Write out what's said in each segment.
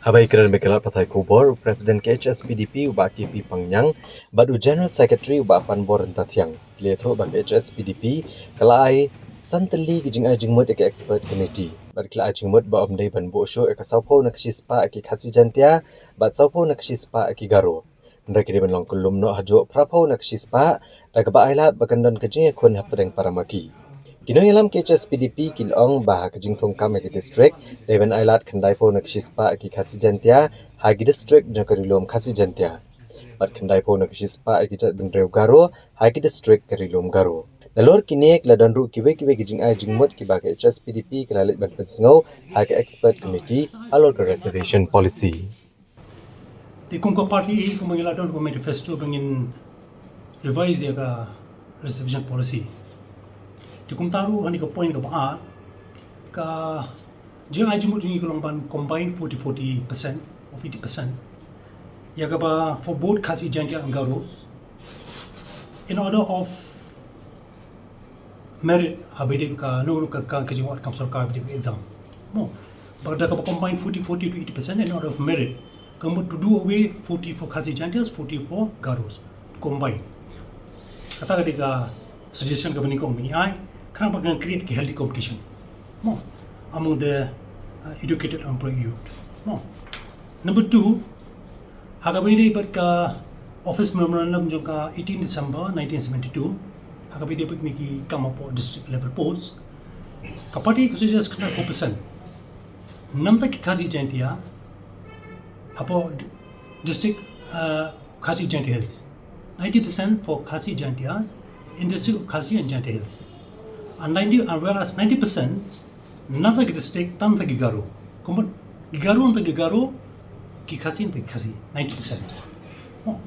Habai keran bekelat patai kubor, Presiden ke HSPDP ubah KP Pangyang, badu General Secretary ubah Panbor Entatiang. Lihatho bagi HSPDP, kelai santeli kijing ajingmut eke expert committee. Bad kelai ajingmut ba omdai ban bosho eka saupo nak sispa eki Khasi Jaintia, bad saupo nak sispa eki Garo. Mereka di benlong kulum no hajuh prapo nak sispa, daga ba ailat bakandon kijing ekun hapedeng paramaki. Kini alam ke HSPDP kilong Bhah kejing tongkam eki distrik Dewan ailat kendai po nak sispa eki Khasi Jaintia hagi distrik jangkarilum Khasi Jaintia. Bat kendai po nak sispa eki jat bendreu Garo hagi distrik karilum Garo. Nalor kini keladan ru kiwe kejing ai jingmut ki bagi HSPDP kelalit ban pensengau hagi expert committee alor ke reservation policy. Di kumko party ko mangiladon ko manifesto bangin revise ya ka reservation policy. Di kumtaru hani ka point ka Bhah ka jeng ai jimut jingi kolong ban combine 40% or 50%. Ya ka ba for both Khasi Jaintia and Garo in order of merit habide ka no ka kajing wat kam sarkar bide exam. Mo bagda ka combine 40 to 80% in order of merit. Kamu to do away 40 for Khasi Jaintias, 40 for Garos combine. Kata ketika suggestion ka bani kong mini ai kena bagan create healthy competition. Mo among the educated employee youth. Mo number 2 hagabide bat ka office memorandum jo ka 18 December 1972 hagabide bat niki come up district level polls kapati ko suggest kena 4% namta ki Khasi Jaintia Apo district Khasi Jaintia Hills 90% for Khasi Jaintias in district of Khasi and Jaintia Hills and whereas 90% nada district tam tagi Garo kumot Garo ki Khasi and Khasi 90%. Oh.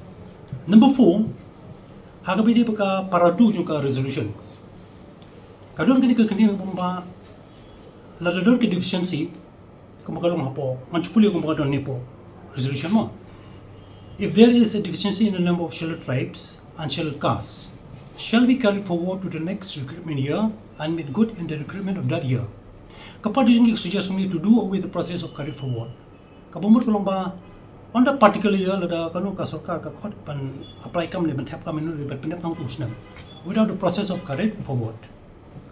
Number 4 hagabide baka paratu juga resolution kadon kini kini bomba ladador ke deficiency kumakalong hapo manchupuli kumakadon ni po resolution mo. If there is a deficiency in the number of sheltered tribes and sheltered castes, shall be carried forward to the next recruitment year and made good in the recruitment of that year. Kapag yung suggest me to do away the process of carry forward. Kapag ko lang ba on that particular year lada kanu ka sarkar ka khot pan apply kam le ban thap kam nu le ban pinap ang tusnam without the process of carry forward.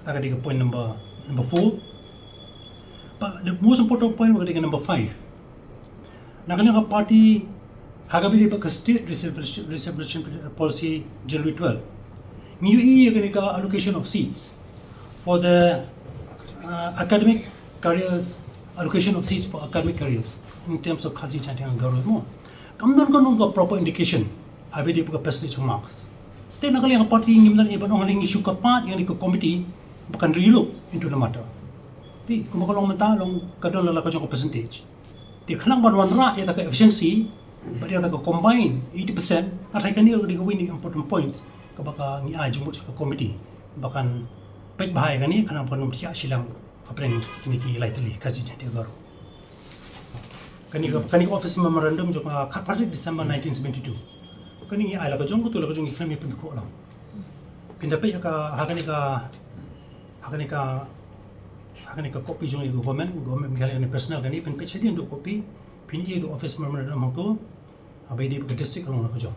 Taka di point number 4. But the most important point was number 5. Nakalanga party hagabili pa ka state reservation policy January 12. New year allocation of seats for the academic careers, allocation of seats for academic careers in terms of Khasi Jaintia and Garo mo. Kamdon ko nung proper indication habili pa ka percentage marks. Te nakalanga party ngimnan iba nung haling issue ka part yang ko committee bakan relook into the matter. Di kumakalong mentalong kadon lalaka ko percentage. Di khalang banwan ra ya ka efficiency but ya ka combine 80% at kan dia di winning important points ka baka ni ajumut sa committee bakan pek bahaya kan ni kana panom tia silang apreng kini ki lightly Khasi Jaintia Garo kani office memorandum jo ka khapat December 1972 kani ai la ka jong tu la ka jong iklam pun ko lang pindape ka hakani ka copy jong government menggali ni personal kani pen page dia untuk copy pinji do office memorandum tu abai di district long nak jong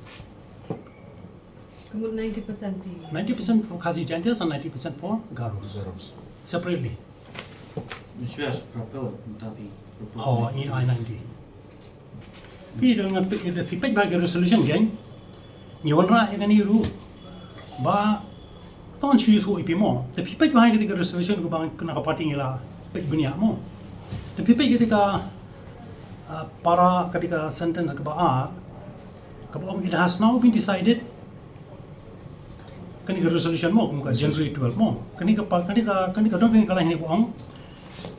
Kemudian 90% pi 90% for Khasi Jaintia and 90% for Garos separately. This was proposed tapi Oh, ini I-90. Pi dengan pipet bagi resolution gang. Ni wana yang ni ru. Ba ton chui tu ipi mo. Tapi pipet bagi ketika resolution ko bang kena kapati ngila pipet dunia mo. Tapi pipet ketika para ketika sentence ke Bhah kapag it has now been decided kani resolution mo kung January 12 mo kani don kala hini buang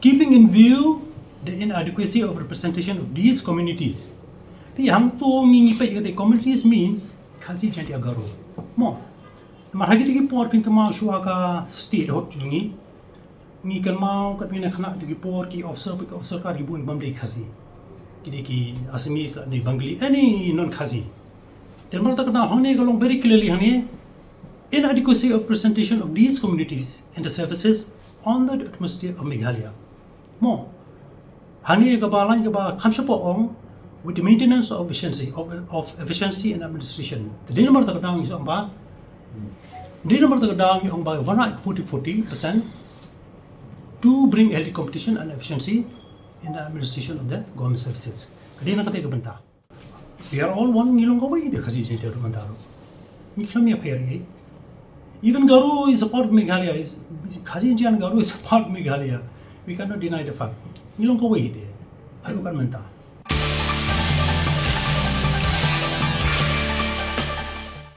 keeping in view the inadequacy of representation of these communities ti ham to ngi pe the communities means Khasi Jaintia Garo mo marhagi ti por pin kama shua ka state hot jungi ni kan mau kat pina khana ti por ki officer ka ribu bam dei Khasi ki Assamese ni Bengali any non Khasi termal tak na hone galong very clearly hane inadequacy of presentation of these communities in the services on the atmosphere of Meghalaya. More Hani kabalan kaba kamshapo ong with the maintenance of efficiency and administration. The day number down is on ba. Day number down is on by 40% to bring healthy competition and efficiency in the administration of the government services. Kadina ka banta. We are all one ngilong kawai de Khasi Jaintia Garo. Mikhlami aperi. Even Garo is a part of Meghalaya. Khasi Jaintia Garo is a part of Meghalaya. We cannot deny the fact. Ngilong kawai de. Halukan menta.